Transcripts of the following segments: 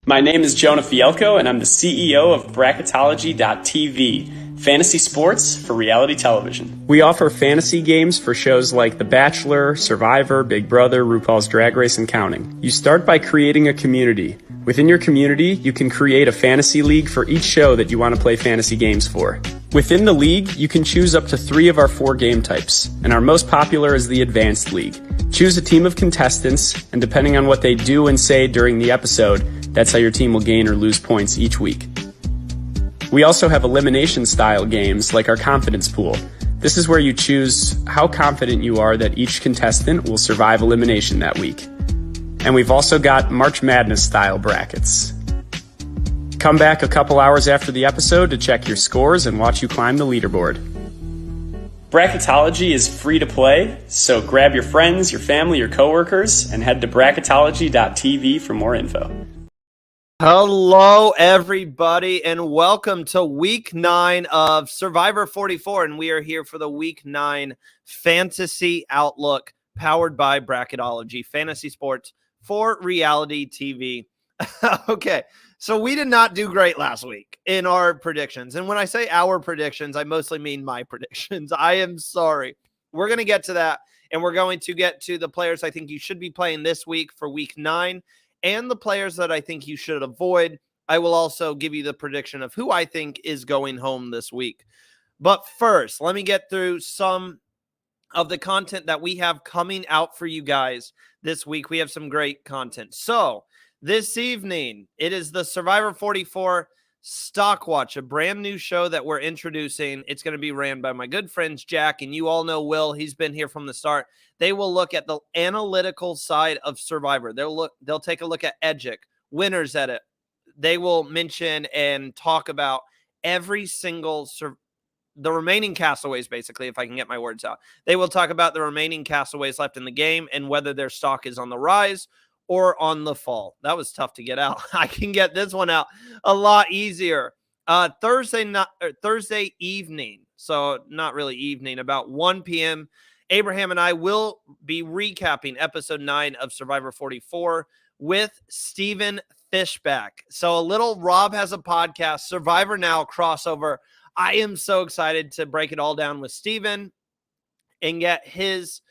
My name is Jonah Fielko, and I'm the CEO of Bracketology.tv, fantasy sports for reality television. We offer fantasy games for shows like The Bachelor, Survivor, Big Brother, RuPaul's Drag Race, and counting. You start by creating a community. Within your community, you can create a fantasy league for each show that you want to play fantasy games for. Within the league, you can choose up to 3 of our 4 game types, and our most popular is the Advanced League. Choose a team of contestants, and depending on what they do and say during the episode, that's how your team will gain or lose points each week. We also have elimination-style games like our Confidence Pool. This is where you choose how confident you are that each contestant will survive elimination that week. And we've also got March Madness-style brackets. Come back a couple hours after the episode to check your scores and watch you climb the leaderboard. Bracketology is free to play, so grab your friends, your family, your coworkers, and head to bracketology.tv for more info. Hello, everybody, and welcome to Week 9 of Survivor 44, and we are here for the Week 9 Fantasy Outlook, powered by Bracketology, fantasy sports for reality TV. Okay, so we did not do great last week in our predictions, and when I say our predictions, I mostly mean my predictions. I am sorry. We're going to get to that, and we're going to get to the players I think you should be playing this week for Week 9, and the players that I think you should avoid. I will also give you the prediction of who I think is going home this week. But first, let me get through some of the content that we have coming out for you guys this week. We have some great content. So this evening, it is the Survivor 44 Stock Watch, a brand new show that we're introducing. It's going to be ran by my good friends, Jack, and you all know Will. He's been here from the start. They will look at the analytical side of Survivor. They'll take a look at Edgic, winners at it. They will mention and talk about every single the remaining castaways, basically, if I can get my words out. They will talk about the remaining castaways left in the game and whether their stock is on the rise or on the fall. That was tough to get out. I can get this one out a lot easier. Thursday evening, so not really evening, about 1 p.m., Abraham and I will be recapping episode 9 of Survivor 44 with Stephen Fishback. So a little Rob Has a Podcast, Survivor Now crossover. I am so excited to break it all down with Stephen and get his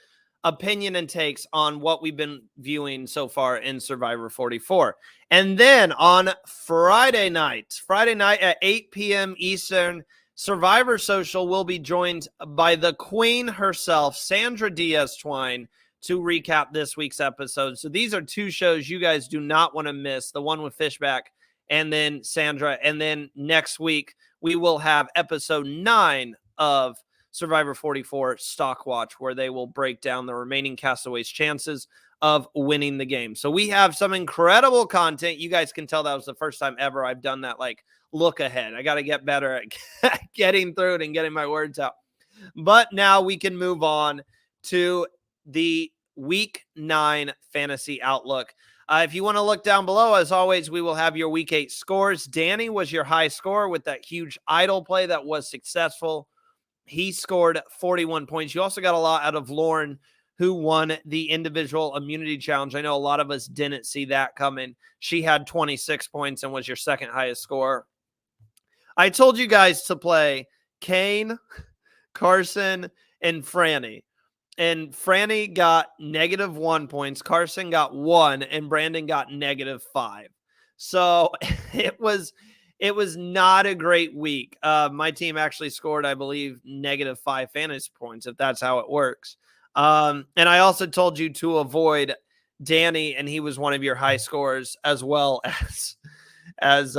opinion and takes on what we've been viewing so far in Survivor 44. And then on Friday night at 8 p.m. Eastern, Survivor Social will be joined by the queen herself, Sandra Diaz-Twine, to recap this week's episode. So these are 2 shows you guys do not want to miss, the one with Fishback and then Sandra. And then next week, we will have episode 9 of Survivor 44 Stock Watch, where they will break down the remaining castaways' chances of winning the game. So we have some incredible content. You guys can tell that was the first time ever I've done that, like, look ahead. I got to get better at getting through it and getting my words out. But now we can move on to the Week 9 Fantasy Outlook. If you want to look down below, as always, we will have your Week 8 scores. Danny was your high score with that huge idol play that was successful. He scored 41 points. You also got a lot out of Lauren, who won the individual immunity challenge. I know a lot of us didn't see that coming. She had 26 points and was your second highest score. I told you guys to play Kane, Carson, and Franny. And Franny got -1 points. Carson got 1, and Brandon got -5. So it was not a great week. My team actually scored, I believe, -5 fantasy points, if that's how it works. And I also told you to avoid Danny, and he was one of your high scores, as well as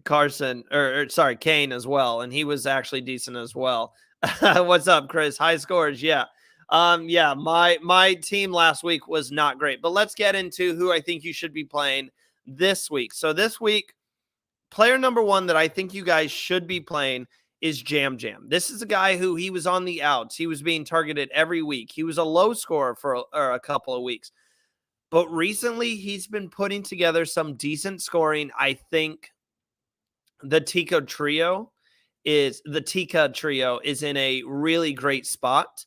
Carson, or sorry, Kane as well. And he was actually decent as well. What's up, Chris? High scores. Yeah. Yeah, my team last week was not great, but let's get into who I think you should be playing this week. So this week, player number 1 that I think you guys should be playing is Jam Jam. This is a guy who he was on the outs. He was being targeted every week. He was a low scorer for a couple of weeks, but recently he's been putting together some decent scoring. I think the Tika trio is in a really great spot.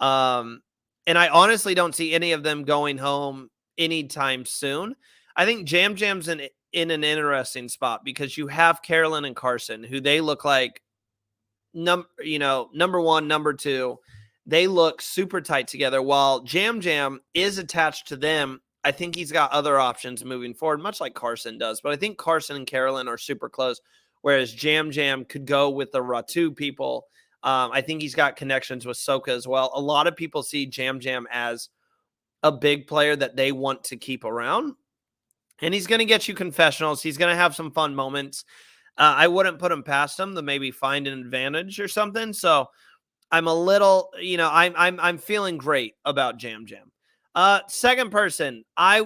And I honestly don't see any of them going home anytime soon. I think Jam Jam's in an interesting spot because you have Carolyn and Carson, who they look like number one, number two. They look super tight together. While Jam Jam is attached to them, I think he's got other options moving forward, much like Carson does. But I think Carson and Carolyn are super close, whereas Jam Jam could go with the Ratu people. I think he's got connections with Soka as well. A lot of people see Jam Jam as a big player that they want to keep around. And he's going to get you confessionals. He's going to have some fun moments. I wouldn't put him past him to maybe find an advantage or something. So I'm a little, I'm feeling great about Jam Jam. Second person, I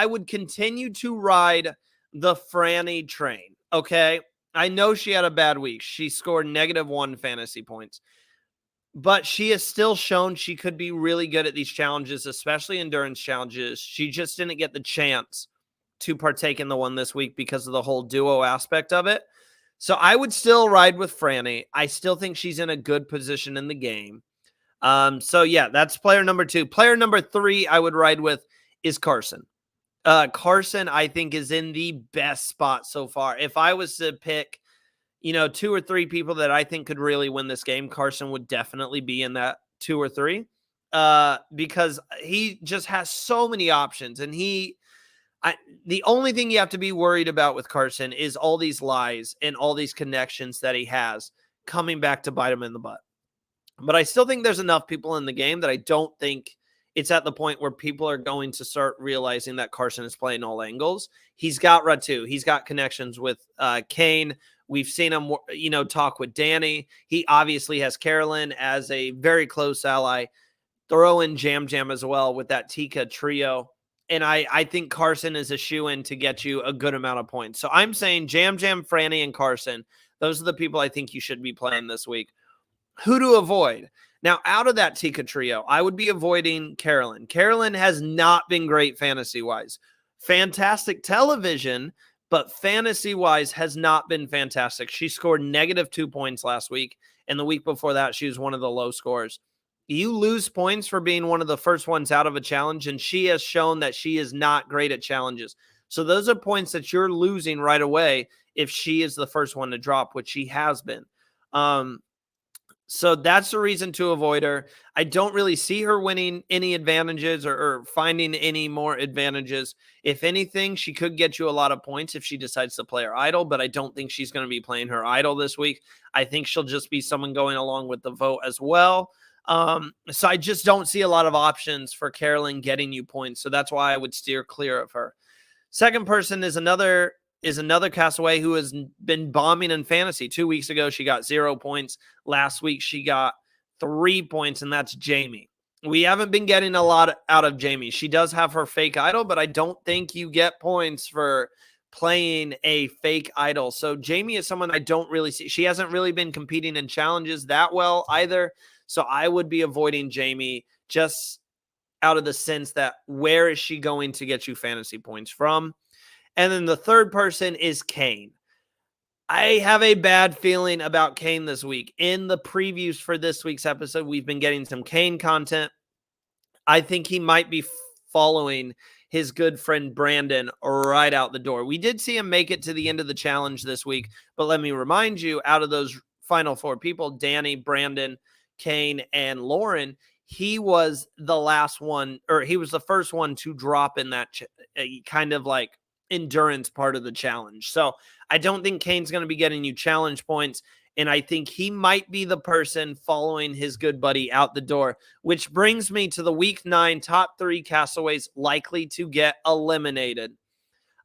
would continue to ride the Franny train. Okay. I know she had a bad week. She scored -1 fantasy points, but she has still shown she could be really good at these challenges, especially endurance challenges. She just didn't get the chance to partake in the one this week because of the whole duo aspect of it. So I would still ride with Franny. I still think she's in a good position in the game. So yeah, that's player number 2. Player number 3 I would ride with is Carson. Carson, I think, is in the best spot so far. If I was to pick, 2 or 3 people that I think could really win this game, Carson would definitely be in that 2 or 3, because he just has so many options. And the only thing you have to be worried about with Carson is all these lies and all these connections that he has coming back to bite him in the butt. But I still think there's enough people in the game that I don't think it's at the point where people are going to start realizing that Carson is playing all angles. He's got Ratu. He's got connections with Kane. We've seen him, talk with Danny. He obviously has Carolyn as a very close ally. Throw in Jam Jam as well with that Tika trio. And I think Carson is a shoo-in to get you a good amount of points. So I'm saying Jam Jam, Franny, and Carson, those are the people I think you should be playing this week. Who to avoid? Now, out of that Tika trio, I would be avoiding Carolyn. Carolyn has not been great fantasy-wise. Fantastic television, but fantasy-wise has not been fantastic. She scored -2 points last week, and the week before that, she was one of the low scorers. You lose points for being one of the first ones out of a challenge, and she has shown that she is not great at challenges. So those are points that you're losing right away if she is the first one to drop, which she has been. So that's the reason to avoid her. I don't really see her winning any advantages or finding any more advantages. If anything, she could get you a lot of points if she decides to play her idol, but I don't think she's going to be playing her idol this week. I think she'll just be someone going along with the vote as well. So I just don't see a lot of options for Carolyn getting you points. So that's why I would steer clear of her. Second person is another castaway who has been bombing in fantasy. 2 weeks ago, she got 0 points. Last week, she got 3 points, and that's Jamie. We haven't been getting a lot out of Jamie. She does have her fake idol, but I don't think you get points for playing a fake idol. So Jamie is someone I don't really see. She hasn't really been competing in challenges that well either. So I would be avoiding Jamie just out of the sense that where is she going to get you fantasy points from? And then the third person is Kane. I have a bad feeling about Kane this week. In the previews for this week's episode, we've been getting some Kane content. I think he might be following his good friend Brandon right out the door. We did see him make it to the end of the challenge this week, but let me remind you, out of those final 4 people, Danny, Brandon, Kane, and Lauren, he was the last one, or he was the first one to drop in that kind of like endurance part of the challenge. So I don't think Kane's going to be getting you challenge points. And I think he might be the person following his good buddy out the door, which brings me to the week 9 top 3 castaways likely to get eliminated.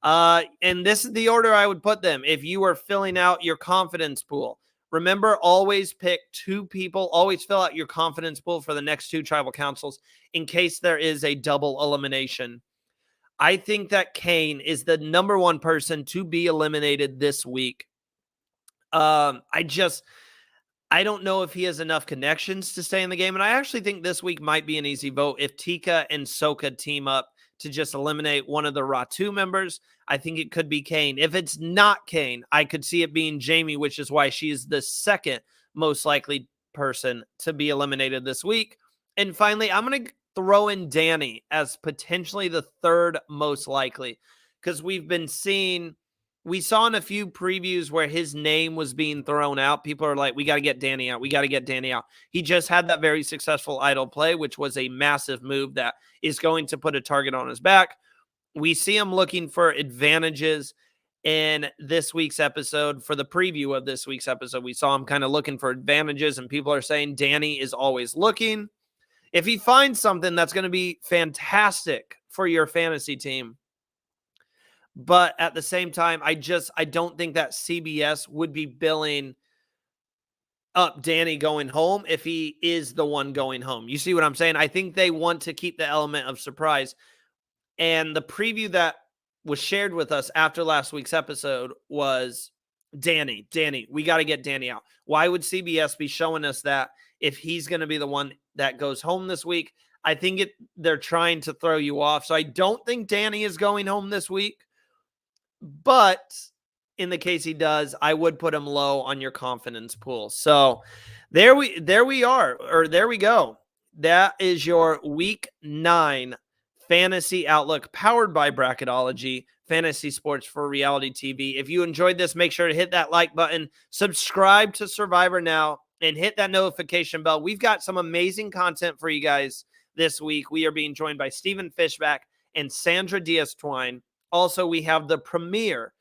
And this is the order I would put them. If you are filling out your confidence pool, remember, always pick 2 people. Always fill out your confidence pool for the next 2 tribal councils in case there is a double elimination. I think that Kane is the number 1 person to be eliminated this week. I don't know if he has enough connections to stay in the game. And I actually think this week might be an easy vote. If Tika and Soka team up to just eliminate one of the Ratu members, I think it could be Kane. If it's not Kane, I could see it being Jamie, which is why she's the second most likely person to be eliminated this week. And finally, I'm going to throw in Danny as potentially the third most likely. because we saw in a few previews where his name was being thrown out. People are like, we got to get Danny out. We got to get Danny out. He just had that very successful idle play, which was a massive move that is going to put a target on his back. We see him looking for advantages in this week's episode. For the preview of this week's episode, we saw him kind of looking for advantages, and people are saying Danny is always looking. If he finds something, that's going to be fantastic for your fantasy team. But at the same time, I don't think that CBS would be billing up Danny going home if he is the one going home. You see what I'm saying? I think they want to keep the element of surprise. And the preview that was shared with us after last week's episode was Danny, we got to get Danny out. Why would CBS be showing us that if he's going to be the one that goes home this week? I think they're trying to throw you off. So I don't think Danny is going home this week. But in the case he does, I would put him low on your confidence pool. So there we go. That is your week 9 fantasy outlook powered by Bracketology, fantasy sports for reality TV. If you enjoyed this, make sure to hit that like button, subscribe to Survivor Now, and hit that notification bell. We've got some amazing content for you guys this week. We are being joined by Stephen Fishback and Sandra Diaz-Twine. Also, we have the premiere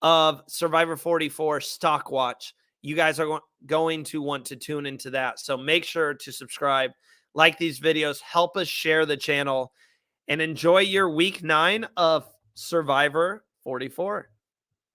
of Survivor 44 Stock Watch. You guys are going to want to tune into that. So make sure to subscribe, like these videos, help us share the channel, and enjoy your week 9 of Survivor 44.